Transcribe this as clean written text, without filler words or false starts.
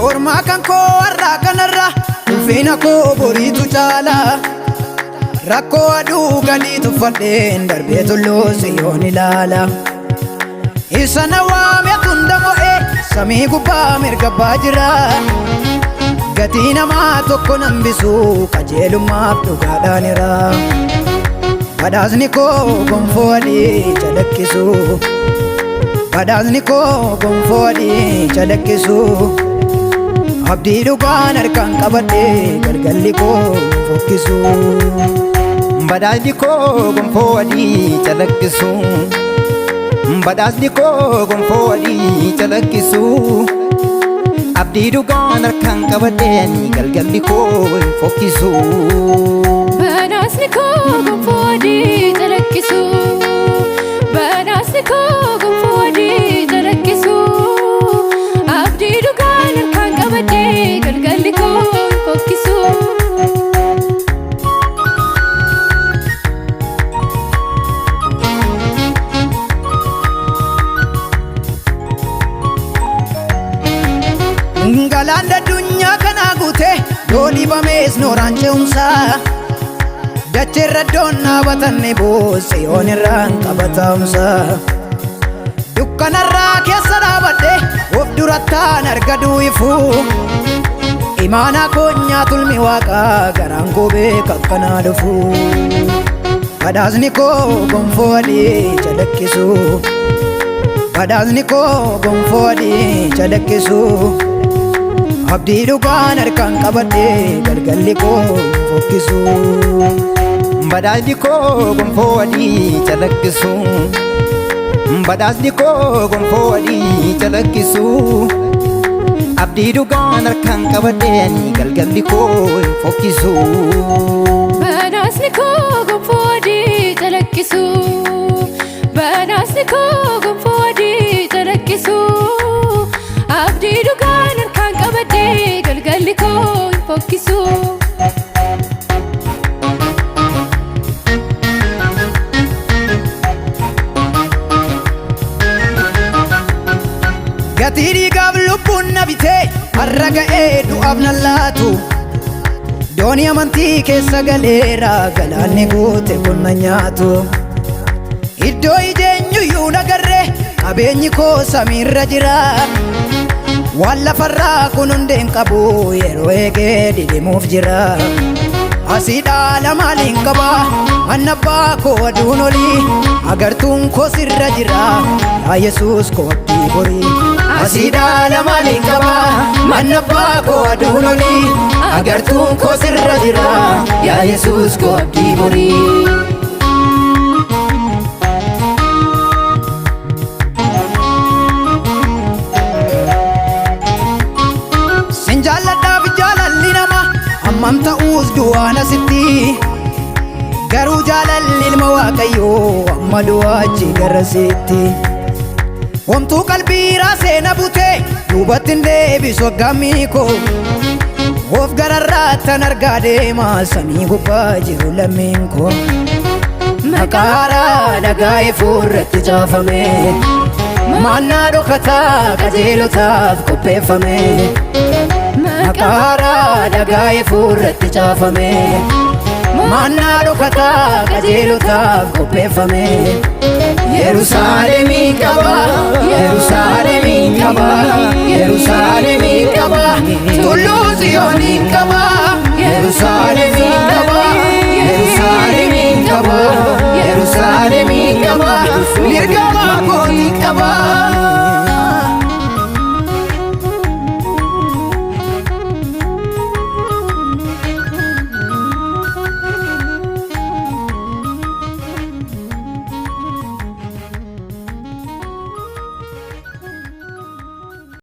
Yorma kan ko arra kanarra ulfina ko boritu chala rakko adu galitu fadhen darbe tullu siyon ilala isana waame tundamo samii gubbaa mirga baajira gatii namaa tokko nambisu qajeelummaaf dhugaadhaanira badhaasni koo gonfoo adii calaqqisu badhaasni koo gonfoo adii calaqqisu abdii dhugaan harkaan qabadhe galgalli koo fokkisu badhaasni koo gonfoo adii calaqqisu badhaasni koo gonfoo adii calaqqisu abdii dhugaan harkaan qabadhe galgalli koo fokkisu badhaasni koo gonfoo adii calaqqisu badhaasni koo gonfoo adii calaqqisu abdii dhugaan harkaan qabadhe galgalli koo fokkisu Galanda dunya kana gute doli bames noran cheumsa dacherra donna batanne bose onirran qabatamsa dukkanarra keessa dhaabadhe of durattaan argadu ifu imana konya tulmi waaqa garaan goobee kakkana dhufu badhaasni koo gonfoo adii calaqqisu badhaasni koo gonfoo adii calaqqisu abdii dhugaan harkaan qabadhe galgalli koo fokkisu badhaasni koo gonfoo adii calaqqisu badhaasni koo gonfoo adii calaqqisu abdii dhugaan harkaan qabadhe galgalli koo fokkisu badhaasni koo gonfoo adii calaqqisu badhaasni koo gonfoo adii calaqqisu abdii dhugaan harkaan qabadhe galgalli koo fokkisu gatii dhiigaaf lubbuun na bitee har'a ga'ee du'aaf nan laatu doonii amantii keessa galeera galaanni guute kun na nyaatu iddoo ijeenyuyyuu nagarree qabeenyi koo samiirra jira waan lafarraa kun hundeen qabu yeroo eegee didimuuf jira asii dhaala maaliin qaba manna abbaa koo aduun olii agartuun koo sirra jira yaa Yesuus koo abdii borii asii dhaala maaliin qaba manna abbaa koo aduun olii agartuun koo sirra jira yaa Yesuus koo abdii borii jaalladhaaf jaalalli nama hammam ta'uus du'aana sitti garuu jaalalli ilma waaqayyoo amma du'aachi garasitti homtuu qalbii raasee na bute duubatti hin deebisu aggammii koo of gararraattan argaa deema samii gubbaa jiru lammiin koo maqaaraa dhagaa'ee fuulratti caafame maannaa dhokataa qajeelotaaf qopheeffame maqaaraa dhagaa'ee fuulratti caafame maannaa dhokataa qajeelotaaf qopheeffame Yerusaalemii qaba Yerusaalemii qaba Yerusaalemii qaba tulluu Xiyoonii qaba Yerusaalemii qaba